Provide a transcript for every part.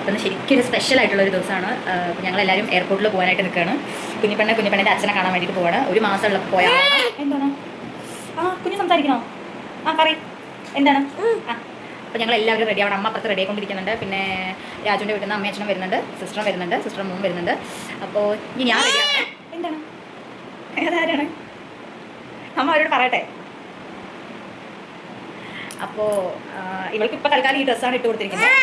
ഇന്ന് ശരിക്കും ഒരു സ്പെഷ്യൽ ആയിട്ടുള്ളൊരു ദിവസമാണ്. ഞങ്ങളെല്ലാവരും എയർപോർട്ടിൽ പോകാനായിട്ട് നിൽക്കുകയാണ്. കുഞ്ഞിപ്പെണ്ണിൻ്റെ അച്ഛനെ കാണാൻ വേണ്ടിയിട്ട് പോവാണ്. ഒരു മാസമുള്ള പോയാൽ എന്താണ് കുഞ്ഞ് സംസാരിക്കണോ? പറയും എന്താണ്? അപ്പോൾ ഞങ്ങൾ എല്ലാവരും റെഡി ആവണം. അമ്മ അപ്പുറത്ത് റെഡി ആയിക്കൊണ്ടിരിക്കുന്നുണ്ട്. പിന്നെ രാജുവിൻ്റെ വീട്ടിൽ നിന്ന് അമ്മയച്ഛനും വരുന്നുണ്ട്, സിസ്റ്ററും വരുന്നുണ്ട്, സിസ്റ്ററും മോൻ വരുന്നുണ്ട്. അപ്പോൾ ഇനി ഞാൻ റെഡി ആവണം. എന്താണ്? ഏതാരാണ്? അമ്മ അവരോട് പറയട്ടെ. അപ്പോൾ ഇവൾക്ക് ഇപ്പോൾ തൽക്കാലം ഈ ഡ്രസ്സാണ് ഇട്ട് കൊടുത്തിരിക്കുന്നത്.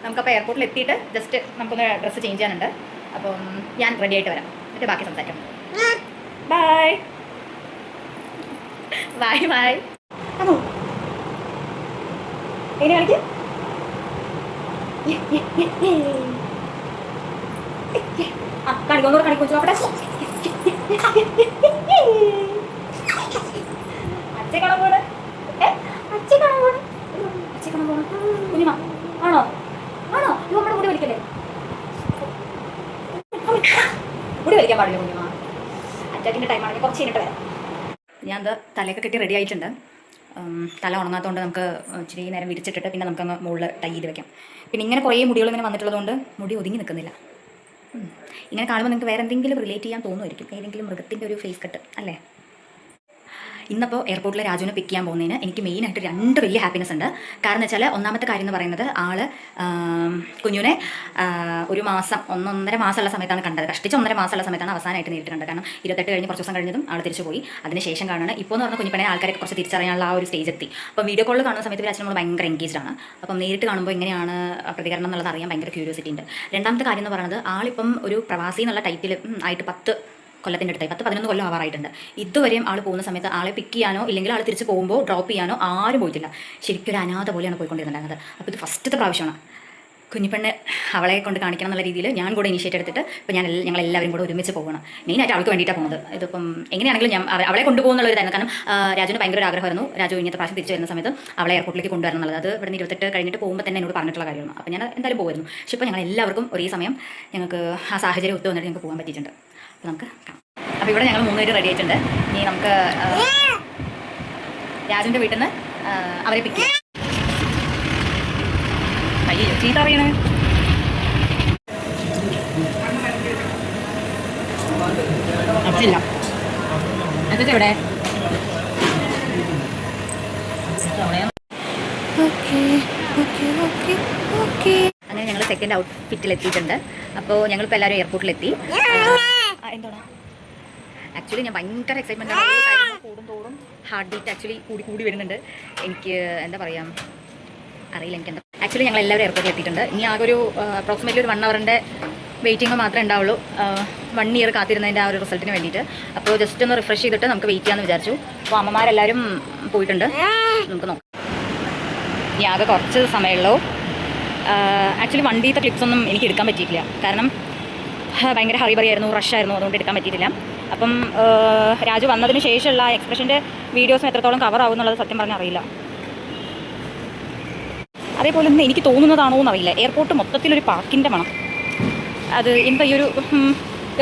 നമുക്കപ്പോൾ എയർപോർട്ടിൽ എത്തിയിട്ട് ജസ്റ്റ് നമുക്കൊന്ന് ഡ്രസ്സ് ചേഞ്ച് ചെയ്യാനുണ്ട്. അപ്പം ഞാൻ റെഡി ആയിട്ട് വരാം, എന്നിട്ട് ബാക്കി സംസാരിക്കാം. Bye bye bye. എങ്ങനെ കാണിക്കും? കാണിക്കും, ഒന്നുകൂടെ കാണിക്കും. നോക്കട്ടെ. അച്ഛൻ കാണാൻ പോണ്. അച്ഛൻ കാണാൻ പോണ്. അച്ഛൻ കാണാൻ പോണ്. കുഞ്ഞിമ ആണോ? ആണോ? നമ്മുടെ മുടി വലിക്കല്ലേ? മുടി വലിക്കാൻ പാടില്ല കുഞ്ഞിമ. അറ്റാക്കിൻ്റെ ടൈമാണെങ്കിൽ കുറച്ച് കഴിഞ്ഞിട്ട് വരാം. ഞാൻ അത് തലയൊക്കെ കെട്ടി റെഡി ആയിട്ടുണ്ട്. തല ഉണങ്ങാത്തതുകൊണ്ട് നമുക്ക് ഇച്ചിരി നേരം വിരിച്ചിട്ടിട്ട് പിന്നെ നമുക്കങ്ങ് മുകളിൽ ടൈ ചെയ്ത് വെക്കാം. പിന്നെ ഇങ്ങനെ കുറേ മുടികൾ ഇങ്ങനെ വന്നിട്ടുള്ളതുകൊണ്ട് മുടി ഒതുങ്ങി നിൽക്കുന്നില്ല. ഇങ്ങനെ കാണുമ്പോൾ നിങ്ങൾക്ക് വേറെ എന്തെങ്കിലും റിലേറ്റ് ചെയ്യാൻ തോന്നുമായിരിക്കും, ഏതെങ്കിലും മൃഗത്തിൻ്റെ ഒരു ഫേസ് കട്ട് അല്ലേ? ഇന്നപ്പോൾ എയർപോർട്ടിൽ രാജുവിനെ പിക്ക് ചെയ്യാൻ പോകുന്നതിന് എനിക്ക് മെയിനായിട്ട് രണ്ട് വലിയ ഹാപ്പിനെസ് ഉണ്ട്. കാരണം എന്ന് വെച്ചാൽ ഒന്നാമത്തെ കാര്യം എന്ന് പറയുന്നത് ആൾ കുഞ്ഞുനെ ഒരു മാസം 1.5 മാസമുള്ള സമയത്താണ് കണ്ടത്. കഷ്ടിച്ച് 1.5 മാസമുള്ള സമയത്താണ് അവസാനമായിട്ട് നേരിട്ട് കണ്ടത്. കാരണം 28 കഴിഞ്ഞ് കുറച്ച് ദിവസം കഴിഞ്ഞതും ആൾ തിരിച്ചു പോയി. അതിനുശേഷം കാണുന്നത് ഇപ്പോൾ എന്ന് പറഞ്ഞാൽ കുഞ്ഞിപ്പനെ ആൾക്കാരൊക്കെ കുറച്ച് തിരിച്ചറിയാനുള്ള ആ ഒരു സ്റ്റേജ് എത്തി. അപ്പോൾ വീഡിയോ കോളിൽ കാണുന്ന സമയത്ത് അച്ഛൻ നമ്മൾ ഭയങ്കര എൻഗേജ്ഡ് ആണ്. അപ്പം നേരിട്ട് കാണുമ്പോൾ എങ്ങനെയാണ് പ്രതികരണം എന്നുള്ളത് അറിയാൻ ഭയങ്കര ക്യൂരിയോസിറ്റി ഉണ്ട്. രണ്ടാമത്തെ കാര്യം എന്ന് പറയുന്നത് ആളിപ്പം ഒരു പ്രവാസി എന്നുള്ള ടൈറ്റിൽ ആയിട്ട് 10 കൊല്ലത്തിൻ്റെ അടുത്തായി, 10-11 കൊല്ലം ആവാറായിട്ടുണ്ട്. ഇതുവരെയും ആൾ പോകുന്ന സമയത്ത് ആളെ പിക്ക് ചെയ്യാനോ ഇല്ലെങ്കിൽ ആൾ തിരിച്ച് പോകുമ്പോൾ ഡ്രോപ്പ് ചെയ്യാനോ ആരും പോയിട്ടില്ല. ശരിക്കും ഒരു അനാഥ പോലെയാണ് പോയിക്കൊണ്ടിരുന്നുണ്ടായിരുന്നത്. അപ്പോൾ ഇത് ഫസ്റ്റത്തെ പ്രാവശ്യമാണ് കുഞ്ഞിപ്പെണ്ണ് അവളെ കൊണ്ട് കാണിക്കണം എന്നുള്ള രീതിയിൽ ഞാൻ കൂടെ ഇനിഷ്യേറ്റ് എടുത്തിട്ട് ഇപ്പോൾ ഞങ്ങളെല്ലാവരും കൂടെ ഒരുമിച്ച് പോകണം. മെയിനായിട്ട് അവൾക്ക് വേണ്ടിയിട്ടാണ് പോകുന്നത്. ഇതിപ്പം എങ്ങനെയാണെങ്കിലും ഞാൻ അവളെ കൊണ്ടുപോകുന്നുള്ള ഒരു കാരണം രാജുവിന് ഭയങ്കര ഒരു ആഗ്രഹമായിരുന്നു. രാജു ഇങ്ങനത്തെ പ്രാവശ്യം തിരിച്ച് വരുന്ന സമയത്ത് അവളെ എയർപോർട്ടിലേക്ക് കൊണ്ടുവരണം എന്നുള്ളത്. അത് ഇവിടെ 28 കഴിഞ്ഞിട്ട് പോകുമ്പോൾ തന്നെ എന്നോട് പറഞ്ഞിട്ടുള്ള കാര്യമാണ്. അപ്പോൾ ഞാൻ എന്തായാലും പോകുമായിരുന്നു. പക്ഷേ ഇപ്പോൾ ഞങ്ങൾ എല്ലാവർക്കും ഒരേ സമയം ഞങ്ങൾക്ക് ആ സാഹചര്യം ഒത്തു വന്നിട്ട് ഞങ്ങൾക്ക് പോകാൻ പറ്റിയിട്ടുണ്ട്. അപ്പോൾ നമുക്ക് കാണാം. അപ്പോൾ ഇവിടെ ഞങ്ങൾ 3 പേര് റെഡി ആയിട്ടുണ്ട്. ഇനി നമുക്ക് രാജുവിൻ്റെ വീട്ടിൽ നിന്ന് അവരെ പിക്ക് ചെയ്യാം. അയ്യോ ചീത്ത അറിയണേ. അച്ഛല്ല അച്ഛൻ എവിടെ? അങ്ങനെ ഞങ്ങൾ സെക്കൻഡ് ഔട്ട്ഫിറ്റിൽ എത്തിയിട്ടുണ്ട്. അപ്പോൾ ഞങ്ങളിപ്പോൾ എല്ലാവരും എയർപോർട്ടിലെത്തി. എന്താണ് ആക്ച്വലി ഞാൻ ഭയങ്കര എക്സൈറ്റ്മെൻ്റ് ആണ്. ടൈം കൂടുന്തോറും ഹാർട്ട് ബീറ്റ് ആക്ച്വലി കൂടി വരുന്നുണ്ട്. എനിക്ക് എന്താ പറയുക അറിയില്ല എനിക്ക് എന്താ. ആക്ച്വലി ഞങ്ങൾ എല്ലാവരും എയർപോർട്ടിൽ എത്തിയിട്ടുണ്ട്. ഇനി ആകെ ഒരു അപ്രോക്സിമേറ്റ്ലി ഒരു 1 അവറിൻ്റെ വെയിറ്റിംഗ് മാത്രമേ ഉണ്ടാവുള്ളൂ 1 ഇയർ കാത്തിരുന്നതിൻ്റെ ആ ഒരു റിസൾട്ടിന് വേണ്ടിയിട്ട്. അപ്പോൾ ജസ്റ്റ് ഒന്ന് റിഫ്രഷ് ചെയ്തിട്ട് നമുക്ക് വെയിറ്റ് ചെയ്യാമെന്ന് വിചാരിച്ചു. അപ്പോൾ അമ്മമാരെല്ലാവരും പോയിട്ടുണ്ട്. നമുക്ക് നോക്കാം. ഇനി ആകെ കുറച്ച് സമയമുള്ളൂ. ആക്ച്വലി വണ്ടിയിലത്തെ ക്ലിപ്സൊന്നും എനിക്ക് എടുക്കാൻ പറ്റിയിട്ടില്ല. കാരണം ഭയങ്കര ഹറിബറിയായിരുന്നു, റഷായിരുന്നു, അതുകൊണ്ട് എടുക്കാൻ പറ്റിയിട്ടില്ല. അപ്പം രാജു വന്നതിന് ശേഷമുള്ള എക്സ്പ്രഷൻ്റെ വീഡിയോസും എത്രത്തോളം കവർ ആവും എന്നുള്ളത് സത്യം പറഞ്ഞാൽ അറിയില്ല. അതേപോലെ തന്നെ എനിക്ക് തോന്നുന്നതാണോ എന്നറിയില്ല, എയർപോർട്ട് മൊത്തത്തിലൊരു പാക്കിൻ്റെ മണം. അത് എന്താ ഈ ഒരു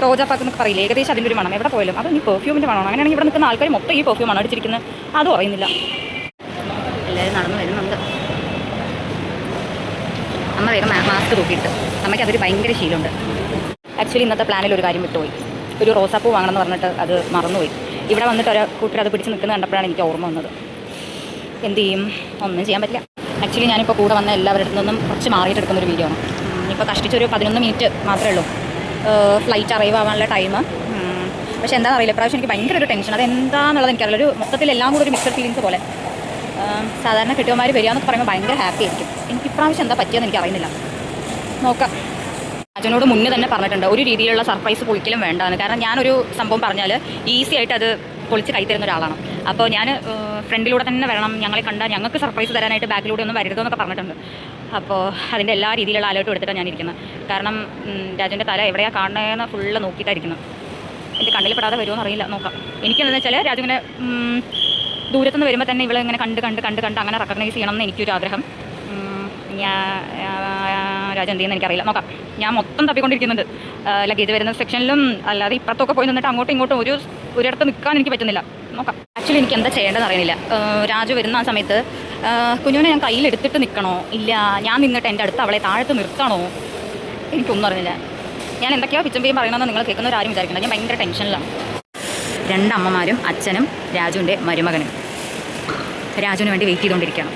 റോജാപ്പാക്ക് എന്നൊക്കെ പറയില്ല, ഏകദേശം അതിൻ്റെ ഒരു മണം. എവിടെ പോയാലും അത് ഈ പെർഫ്യൂമിൻ്റെ മണമാണ്. അങ്ങനെയാണെങ്കിൽ ഇവിടെ നിൽക്കുന്ന ആൾക്കാർ മൊത്തം ഈ പെർഫ്യൂമാണ് അടിച്ചിരിക്കുന്നത്. അതും അറിയുന്നില്ല. എല്ലാവരും നടന്നു വരുന്നുണ്ട്. അമ്മ വേഗം മാസ്ക് തൂക്കിയിട്ട്. അമ്മയ്ക്ക് അതൊരു ഭയങ്കര ശീലമുണ്ട്. ആക്ച്വലി ഇന്നത്തെ പ്ലാനിൽ ഒരു കാര്യം വിട്ടുപോയി. ഒരു റോസാപ്പൂ വാങ്ങണമെന്ന് പറഞ്ഞിട്ട് അത് മറന്നുപോയി. ഇവിടെ വന്നിട്ട് ഒരു കൂട്ടർ അത് പിടിച്ച് നിൽക്കുന്നത് കണ്ടപ്പോഴാണ് എനിക്ക് ഓർമ്മ വന്നത്. എന്ത് ചെയ്യും, ഒന്നും ചെയ്യാൻ പറ്റില്ല. ആക്ച്വലി ഞാനിപ്പോൾ കൂടെ വന്ന എല്ലാവരുടെ അടുത്തു നിന്നും കുറച്ച് മാറിയിട്ട് എടുക്കുന്നൊരു വീഡിയോ ആണ്. ഇപ്പോൾ കഷ്ടിച്ചൊരു 11 മിനിറ്റ് മാത്രമേ ഉള്ളൂ ഫ്ലൈറ്റ് അറൈവ് ആവാനുള്ള ടൈം. പക്ഷേ എന്താണെന്ന് അറിയില്ല, ഇപ്രാവശ്യം എനിക്ക് ഭയങ്കര ഒരു ടെൻഷൻ. അതെന്താണെന്നുള്ളത് എനിക്കറിയില്ല. ഒരു മൊത്തത്തിൽ എല്ലാം കൂടെ ഒരു മിക്സഡ് ഫീലിങ്സ് പോലെ. സാധാരണ കെട്ടിയന്മാർ വരിക എന്നൊക്കെ പറയുമ്പോൾ ഭയങ്കര ഹാപ്പി ആയിരിക്കും. എനിക്ക് ഇപ്രാവശ്യം എന്താ പറ്റിയെന്ന് എനിക്കറിയുന്നില്ല. നോക്കാം. അച്ഛനോട് മുന്നേ തന്നെ പറഞ്ഞിട്ടുണ്ട് ഒരു രീതിയിലുള്ള സർപ്രൈസ് പൊളിക്കലും വേണ്ടാന്ന്. കാരണം ഞാനൊരു സംഭവം പറഞ്ഞാൽ ഈസി ആയിട്ട് അത് പൊളിച്ച് കൈ തരുന്ന ഒരാളാണ്. അപ്പോൾ ഞാൻ ഫ്രണ്ടിലൂടെ തന്നെ വരണം, ഞങ്ങളെ കണ്ടാൽ ഞങ്ങൾക്ക് സർപ്രൈസ് തരാനായിട്ട് ബാക്കിലൂടെ ഒന്നും വരരുതെന്നൊക്കെ പറഞ്ഞിട്ടുണ്ട്. അപ്പോൾ അതിൻ്റെ എല്ലാ രീതിയിലുള്ള അലേർട്ടും എടുത്തിട്ടാണ് ഞാനിരിക്കുന്നത്. കാരണം രാജുവിൻ്റെ തല എവിടെയാണ് കാണുന്നതെന്ന് ഫുള്ള് നോക്കിയിട്ടായിരിക്കുന്നത്. എൻ്റെ കണ്ണിൽ പെടാതെ വരുമോ എന്നറിയില്ല, നോക്കാം. എനിക്കെന്താണെന്ന് വെച്ചാൽ രാജുവിനെ ദൂരത്തുനിന്ന് വരുമ്പോൾ തന്നെ ഇവളെ ഇങ്ങനെ കണ്ട് അങ്ങനെ റെക്കഗ്നൈസ് ചെയ്യണം എന്ന് എനിക്കൊരു ആഗ്രഹം. രാജ എന്ത് ചെയ്യുന്ന എനിക്കറിയില്ല, നോക്കാം. ഞാൻ മൊത്തം തപ്പിക്കൊണ്ടിരിക്കുന്നുണ്ട് ലഗേജ് വരുന്ന സെക്ഷനിലും, അല്ലാതെ ഇപ്പുറത്തൊക്കെ പോയി നിന്നിട്ട് അങ്ങോട്ടും ഇങ്ങോട്ടും ഒരിടത്ത് നിൽക്കാൻ എനിക്ക് പറ്റുന്നില്ല. നോക്കാം. ആക്ച്വലി എനിക്ക് എന്താ ചെയ്യേണ്ടതെന്ന് അറിയുന്നില്ല. രാജു വരുന്ന ആ സമയത്ത് കുഞ്ഞുവിനെ ഞാൻ കയ്യിലെടുത്തിട്ട് നിൽക്കണോ ഇല്ല ഞാൻ നിന്നിട്ട് എൻ്റെ അടുത്ത് അവളെ താഴത്ത് നിർത്തണോ എനിക്കൊന്നും അറിഞ്ഞില്ല. ഞാൻ എന്തൊക്കെയോ പിച്ചമ്പയും പറയണമെന്ന് നിങ്ങൾ കേൾക്കുന്നവരാരും വിചാരിക്കണം. ഞാൻ ഭയങ്കര ടെൻഷനിലാണ്. രണ്ടമ്മമാരും അച്ഛനും രാജുവിൻ്റെ മരുമകനും രാജുവിന് വേണ്ടി വെയിറ്റ് ചെയ്തുകൊണ്ടിരിക്കുകയാണ്.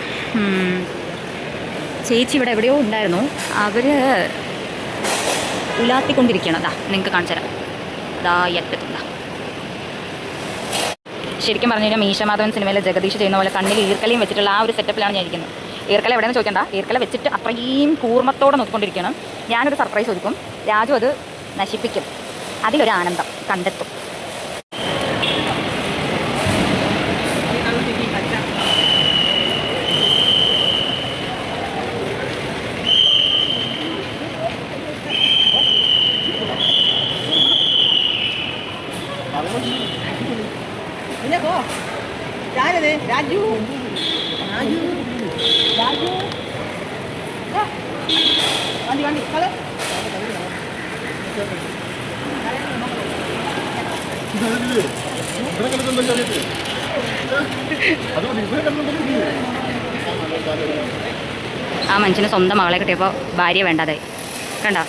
ചേച്ചി ഇവിടെ എവിടെയോ ഉണ്ടായിരുന്നു, അവർ ഉലാത്തിക്കൊണ്ടിരിക്കുകയാണ്. അതാ നിങ്ങൾക്ക് കാണിച്ചു തരാം. ഇതാ എത്തത്തുണ്ടാ. ശരിക്കും പറഞ്ഞു കഴിഞ്ഞാൽ മീശമാധവൻ സിനിമയിലെ ജഗദീഷ് ചെയ്യുന്ന പോലെ കണ്ണിൽ ഈർക്കലയും വെച്ചിട്ടുള്ള ആ ഒരു സെറ്റപ്പിലാണ് ഞാൻ ഇരിക്കുന്നത്. ഈർക്കല എവിടെയെന്ന് ചോദിക്കേണ്ട, ഈർക്കല വെച്ചിട്ട് അത്രയും കൂർമ്മത്തോടെ നോക്കിക്കൊണ്ടിരിക്കണം. ഞാനൊരു സർപ്രൈസ് ഒരുക്കും, രാജു അത് നശിപ്പിക്കും. അതിലൊരു ആനന്ദം കണ്ടെത്തും. രാജു രാജു രാജു വണ്ടി വണ്ടി കള ആ മനുഷ്യന് സ്വന്തം മകളെ കിട്ടിയപ്പോൾ ഭാര്യ വേണ്ടാതായി. കണ്ടോ?